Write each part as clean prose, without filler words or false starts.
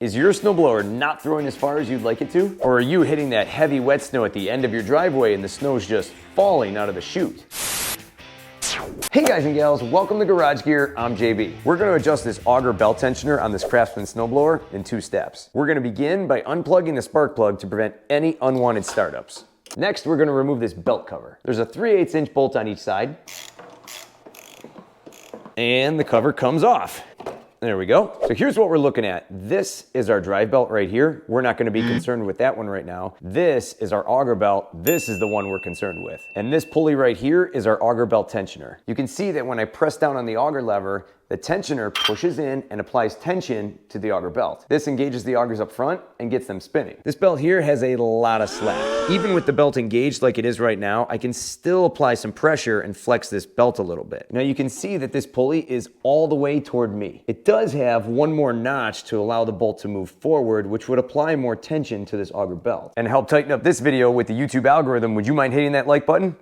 Is your snowblower not throwing as far as you'd like it to? Or are you hitting that heavy wet snow at the end of your driveway and the snow's just falling out of the chute? Hey guys and gals, welcome to Garage Gear. I'm JB. We're going to adjust this auger belt tensioner on this Craftsman snowblower in 2 steps. We're going to begin by unplugging the spark plug to prevent any unwanted startups. Next, we're going to remove this belt cover. There's a 3/8 inch bolt on each side. And the cover comes off. There we go. So here's what we're looking at. This is our drive belt right here. We're not going to be concerned with that one right now. This is our auger belt. This is the one we're concerned with. And this pulley right here is our auger belt tensioner. You can see that when I press down on the auger lever, the tensioner pushes in and applies tension to the auger belt. This engages the augers up front and gets them spinning. This belt here has a lot of slack. Even with the belt engaged like it is right now, I can still apply some pressure and flex this belt a little bit. Now you can see that this pulley is all the way toward me. It does have one more notch to allow the bolt to move forward, which would apply more tension to this auger belt. And to help tighten up this video with the YouTube algorithm, would you mind hitting that like button?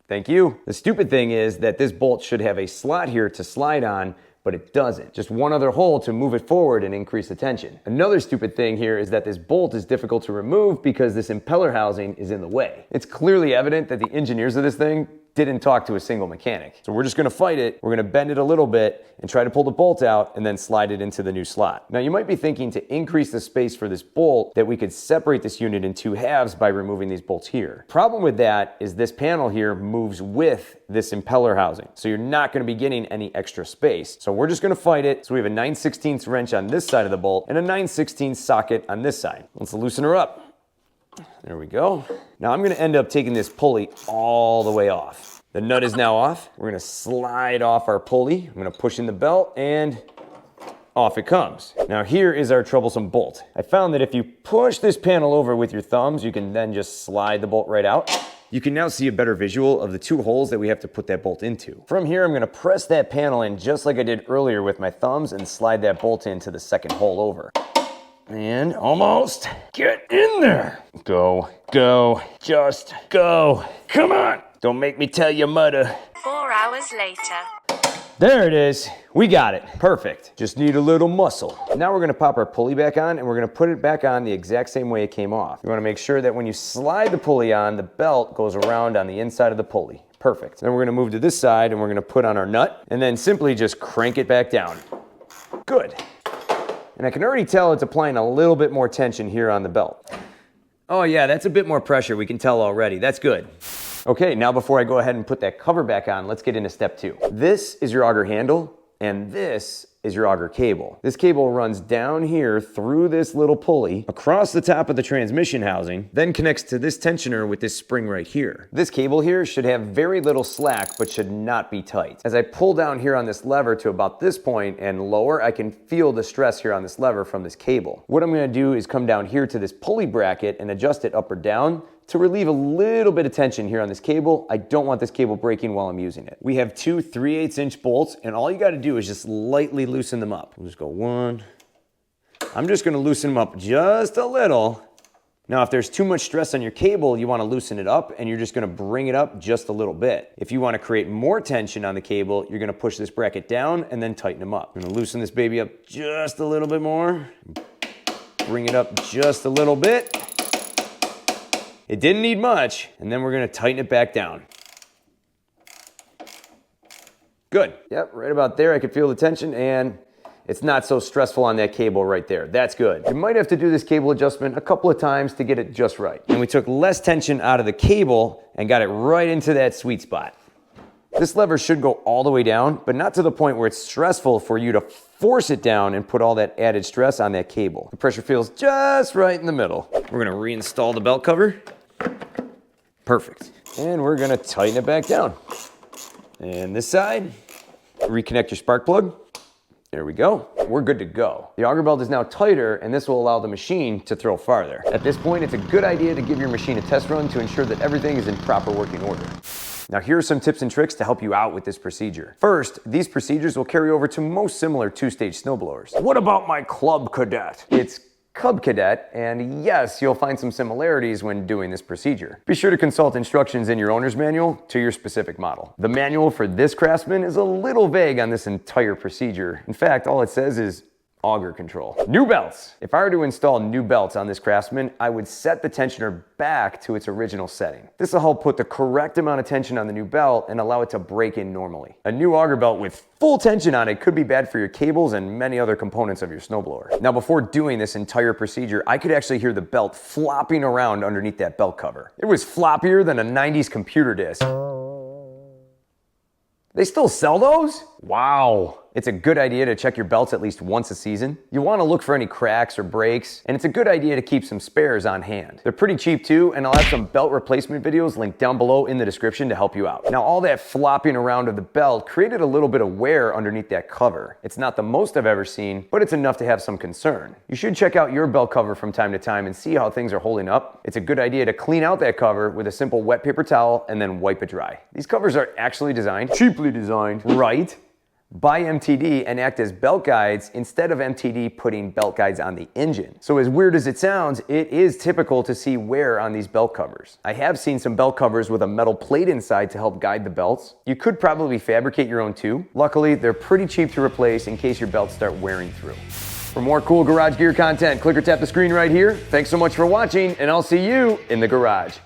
Thank you. The stupid thing is that this bolt should have a slot here to slide on, but it doesn't. Just one other hole to move it forward and increase the tension. Another stupid thing here is that this bolt is difficult to remove because this impeller housing is in the way. It's clearly evident that the engineers of this thing didn't talk to a single mechanic. So we're just gonna fight it. We're gonna bend it a little bit and try to pull the bolt out and then slide it into the new slot. Now you might be thinking to increase the space for this bolt that we could separate this unit in 2 halves by removing these bolts here. Problem with that is this panel here moves with this impeller housing. So you're not gonna be getting any extra space. So we're just gonna fight it. So we have a 9/16 wrench on this side of the bolt and a 9/16 socket on this side. Let's loosen her up. There we go. Now I'm gonna end up taking this pulley all the way off. The nut is now off. We're gonna slide off our pulley. I'm gonna push in the belt and off it comes. Now here is our troublesome bolt. I found that if you push this panel over with your thumbs, you can then just slide the bolt right out. You can now see a better visual of the 2 holes that we have to put that bolt into. From here, I'm gonna press that panel in just like I did earlier with my thumbs and slide that bolt into the second hole over. And almost. Get in there. Go, go, just go. Come on. Don't make me tell you mutter. 4 hours later. There it is. We got it. Perfect. Just need a little muscle. Now we're gonna pop our pulley back on and we're gonna put it back on the exact same way it came off. You wanna make sure that when you slide the pulley on, the belt goes around on the inside of the pulley. Perfect. Then we're gonna move to this side and we're gonna put on our nut and then simply just crank it back down. Good. And I can already tell it's applying a little bit more tension here on the belt. Oh yeah, that's a bit more pressure, we can tell already. That's good. Okay, now before I go ahead and put that cover back on, let's get into step 2. This is your auger handle, and this is your auger cable. This cable runs down here through this little pulley, across the top of the transmission housing, then connects to this tensioner with this spring right here. This cable here should have very little slack, but should not be tight. As I pull down here on this lever to about this point and lower, I can feel the stress here on this lever from this cable. What I'm gonna do is come down here to this pulley bracket and adjust it up or down to relieve a little bit of tension here on this cable. I don't want this cable breaking while I'm using it. We have 2 3/8 inch bolts, and all you gotta do is just lightly loosen them up. We'll just go 1. I'm just gonna loosen them up just a little. Now, if there's too much stress on your cable, you wanna loosen it up, and you're just gonna bring it up just a little bit. If you wanna create more tension on the cable, you're gonna push this bracket down and then tighten them up. I'm gonna loosen this baby up just a little bit more. Bring it up just a little bit. It didn't need much, and then we're gonna tighten it back down. Good. Yep, right about there I could feel the tension, and it's not so stressful on that cable right there. That's good. You might have to do this cable adjustment a couple of times to get it just right. And we took less tension out of the cable and got it right into that sweet spot. This lever should go all the way down, but not to the point where it's stressful for you to force it down and put all that added stress on that cable. The pressure feels just right in the middle. We're gonna reinstall the belt cover. Perfect. And we're gonna tighten it back down. And this side, reconnect your spark plug. There we go. We're good to go. The auger belt is now tighter, and this will allow the machine to throw farther. At this point, it's a good idea to give your machine a test run to ensure that everything is in proper working order. Now here are some tips and tricks to help you out with this procedure. First, these procedures will carry over to most similar 2-stage snowblowers. What about my Cub Cadet? It's Cub Cadet, and yes, you'll find some similarities when doing this procedure. Be sure to consult instructions in your owner's manual to your specific model. The manual for this Craftsman is a little vague on this entire procedure. In fact, all it says is auger control. New belts. If I were to install new belts on this Craftsman, I would set the tensioner back to its original setting. This will help put the correct amount of tension on the new belt and allow it to break in normally. A new auger belt with full tension on it could be bad for your cables and many other components of your snowblower. Now, before doing this entire procedure, I could actually hear the belt flopping around underneath that belt cover. It was floppier than a 90s computer disk. They still sell those? Wow. It's a good idea to check your belts at least once a season. You want to look for any cracks or breaks, and it's a good idea to keep some spares on hand. They're pretty cheap too, and I'll have some belt replacement videos linked down below in the description to help you out. Now, all that flopping around of the belt created a little bit of wear underneath that cover. It's not the most I've ever seen, but it's enough to have some concern. You should check out your belt cover from time to time and see how things are holding up. It's a good idea to clean out that cover with a simple wet paper towel and then wipe it dry. These covers are actually designed, cheaply designed, right, by MTD and act as belt guides instead of MTD putting belt guides on the engine. So as weird as it sounds, it is typical to see wear on these belt covers. I have seen some belt covers with a metal plate inside to help guide the belts. You could probably fabricate your own too. Luckily, they're pretty cheap to replace in case your belts start wearing through. For more cool garage gear content, click or tap the screen right here. Thanks so much for watching, and I'll see you in the garage.